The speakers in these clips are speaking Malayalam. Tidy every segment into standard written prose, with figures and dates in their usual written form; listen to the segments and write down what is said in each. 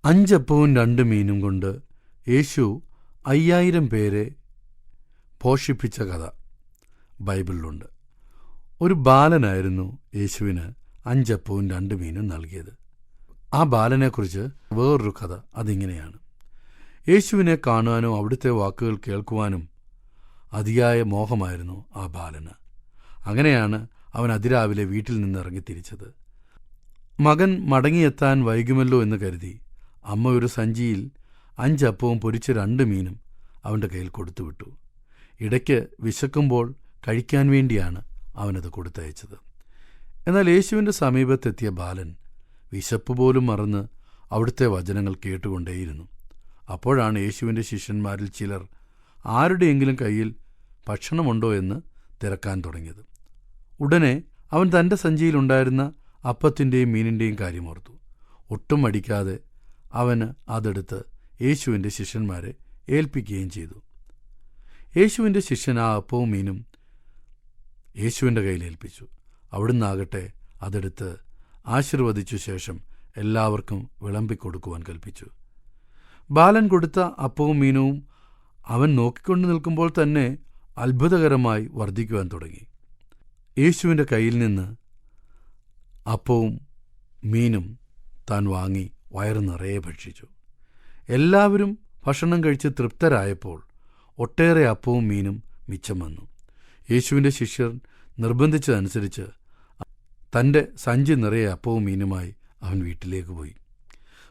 5 അപ്പവും 2 മീനും കൊണ്ട് യേശു 5000 പേരെ പോഷിപ്പിച്ച കഥ ബൈബിളിലുണ്ട്. ഒരു ബാലനായിരുന്നു യേശുവിന് 5 അപ്പവും 2 മീനും നൽകിയത്. ആ ബാലനെക്കുറിച്ച് വേറൊരു കഥ അതിങ്ങനെയാണ്. യേശുവിനെ കാണുവാനും അവിടുത്തെ വാക്കുകൾ കേൾക്കുവാനും അതിയായ മോഹമായിരുന്നു ആ ബാലന്. അങ്ങനെയാണ് അവൻ അതിരാവിലെ വീട്ടിൽ നിന്ന് ഇറങ്ങിത്തിരിച്ചത്. മകൻ മടങ്ങിയെത്താൻ വൈകുമല്ലോ എന്ന് കരുതി അമ്മ ഒരു സഞ്ചിയിൽ 5 അപ്പവും പൊരിച്ച 2 മീനും അവൻ്റെ കയ്യിൽ കൊടുത്തുവിട്ടു. ഇടയ്ക്ക് വിശക്കുമ്പോൾ കഴിക്കാൻ വേണ്ടിയാണ് അവനത് കൊടുത്തയച്ചത്. എന്നാൽ യേശുവിൻ്റെ സമീപത്തെത്തിയ ബാലൻ വിശപ്പ് പോലും മറന്ന് അവിടുത്തെ വചനങ്ങൾ കേട്ടുകൊണ്ടേയിരുന്നു. അപ്പോഴാണ് യേശുവിൻ്റെ ശിഷ്യന്മാരിൽ ചിലർ ആരുടെയെങ്കിലും കയ്യിൽ ഭക്ഷണമുണ്ടോ എന്ന് തിരക്കാൻ തുടങ്ങിയത്. ഉടനെ അവൻ തൻ്റെ സഞ്ചിയിലുണ്ടായിരുന്ന അപ്പത്തിൻ്റെയും മീനിൻ്റെയും കാര്യമോർത്തു. ഒട്ടും മടിക്കാതെ അവന് അതെടുത്ത് യേശുവിൻ്റെ ശിഷ്യന്മാരെ ഏൽപ്പിക്കുകയും ചെയ്തു. യേശുവിൻ്റെ ശിഷ്യൻ ആ അപ്പവും മീനും യേശുവിൻ്റെ കയ്യിൽ ഏൽപ്പിച്ചു. അവിടുന്നാകട്ടെ അതെടുത്ത് ആശീർവദിച്ച ശേഷം എല്ലാവർക്കും വിളമ്പിക്കൊടുക്കുവാൻ കൽപ്പിച്ചു. ബാലൻ കൊടുത്ത അപ്പവും മീനവും അവൻ നോക്കിക്കൊണ്ട് നിൽക്കുമ്പോൾ തന്നെ അത്ഭുതകരമായി വർദ്ധിക്കുവാൻ തുടങ്ങി. യേശുവിൻ്റെ കയ്യിൽ നിന്ന് അപ്പവും മീനും താൻ വാങ്ങി വയറ് നിറയെ ഭക്ഷിച്ചു. എല്ലാവരും ഭക്ഷണം കഴിച്ച് തൃപ്തരായപ്പോൾ ഒട്ടേറെ അപ്പവും മീനും മിച്ചം വന്നു. യേശുവിൻ്റെ ശിഷ്യർ നിർബന്ധിച്ചതനുസരിച്ച് തൻ്റെ സഞ്ചി നിറയെ അപ്പവും മീനുമായി അവൻ വീട്ടിലേക്ക് പോയി.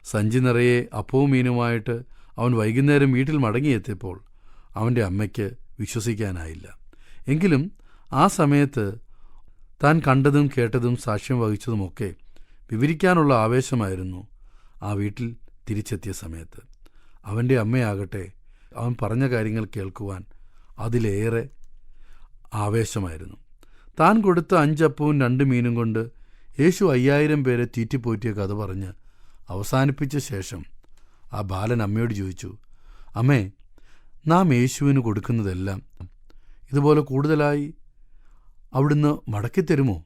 സഞ്ചി നിറയെ അപ്പവും മീനുമായിട്ട് അവൻ വൈകുന്നേരം വീട്ടിൽ മടങ്ങിയെത്തിയപ്പോൾ അവൻ്റെ അമ്മയ്ക്ക് വിശ്വസിക്കാനായില്ല. എങ്കിലും ആ സമയത്ത് താൻ കണ്ടതും കേട്ടതും സാക്ഷ്യം വഹിച്ചതുമൊക്കെ വിവരിക്കാനുള്ള ആവേശമായിരുന്നു ആ വീട്ടിൽ തിരിച്ചെത്തിയ സമയത്ത്. അവൻ്റെ അമ്മയാകട്ടെ അവൻ പറഞ്ഞ കാര്യങ്ങൾ കേൾക്കുവാൻ അതിലേറെ ആവേശമായിരുന്നു. താൻ കൊടുത്ത 5 അപ്പവും 2 മീനും കൊണ്ട് യേശു 5000 പേരെ തീറ്റിപ്പോറ്റിയ കഥ പറഞ്ഞ് അവസാനിപ്പിച്ച ശേഷം ആ ബാലൻ അമ്മയോട് ചോദിച്ചു, അമ്മേ, നാം യേശുവിന് കൊടുക്കുന്നതെല്ലാം ഇതുപോലെ കൂടുതലായി അവിടുന്ന് മടക്കിത്തരുമോ?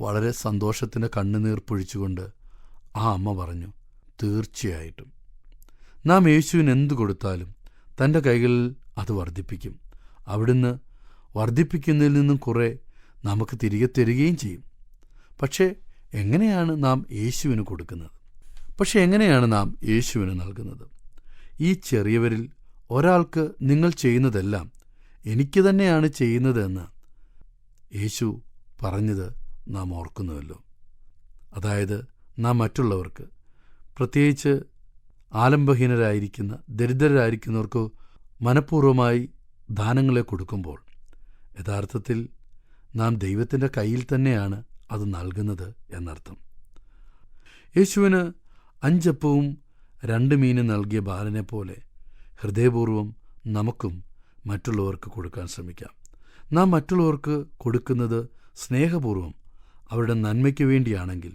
വളരെ സന്തോഷത്തിന് കണ്ണുനീർ പൊഴിച്ചുകൊണ്ട് ആ അമ്മ പറഞ്ഞു, തീർച്ചയായിട്ടും. നാം യേശുവിന് എന്തു കൊടുത്താലും തൻ്റെ കൈകളിൽ അത് വർദ്ധിപ്പിക്കും. അവിടുന്ന് വർദ്ധിപ്പിക്കുന്നതിൽ നിന്നും കുറേ നമുക്ക് തിരികെ തരികയും ചെയ്യും. പക്ഷേ എങ്ങനെയാണ് നാം യേശുവിന് കൊടുക്കുന്നത്? എങ്ങനെയാണ് നാം യേശുവിന് നൽകുന്നത്? ഈ ചെറിയവരിൽ ഒരാൾക്ക് നിങ്ങൾ ചെയ്യുന്നതെല്ലാം എനിക്ക് തന്നെയാണ് ചെയ്യുന്നതെന്ന് യേശു പറഞ്ഞത് നാം ഓർക്കുന്നുവല്ലോ. അതായത് നാം മറ്റുള്ളവർക്ക്, പ്രത്യേകിച്ച് ആലംബഹീനരായിരിക്കുന്ന ദരിദ്രരായിരിക്കുന്നവർക്ക് മനഃപൂർവ്വമായി ദാനങ്ങളെ കൊടുക്കുമ്പോൾ യഥാർത്ഥത്തിൽ നാം ദൈവത്തിൻ്റെ കയ്യിൽ തന്നെയാണ് അത് നൽകുന്നത് എന്നർത്ഥം. യേശുവിന് 5 അപ്പവും 2 മീനും നൽകിയ ബാലനെപ്പോലെ ഹൃദയപൂർവ്വം നമുക്കും മറ്റുള്ളവർക്ക് കൊടുക്കാൻ ശ്രമിക്കാം. നാം മറ്റുള്ളവർക്ക് കൊടുക്കുന്നത് സ്നേഹപൂർവ്വം അവരുടെ നന്മയ്ക്ക് വേണ്ടിയാണെങ്കിൽ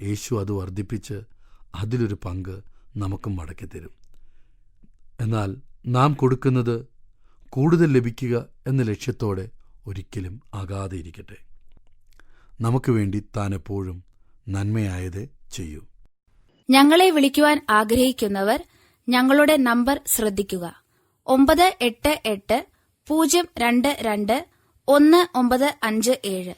യേശു അത് വർദ്ധിപ്പിച്ച് അതിലൊരു പങ്ക് നമുക്കും മടക്കിത്തരും. എന്നാൽ നാം കൊടുക്കുന്നത് കൂടുതൽ ലഭിക്കുക എന്ന ലക്ഷ്യത്തോടെ ഒരിക്കലും ആകാതെ ഇരിക്കട്ടെ. നമുക്ക് വേണ്ടി താൻ എപ്പോഴും നന്മയായതേ ചെയ്യൂ. ഞങ്ങളെ വിളിക്കുവാൻ ആഗ്രഹിക്കുന്നവർ ഞങ്ങളുടെ നമ്പർ ശ്രദ്ധിക്കുക: 988 022 1957.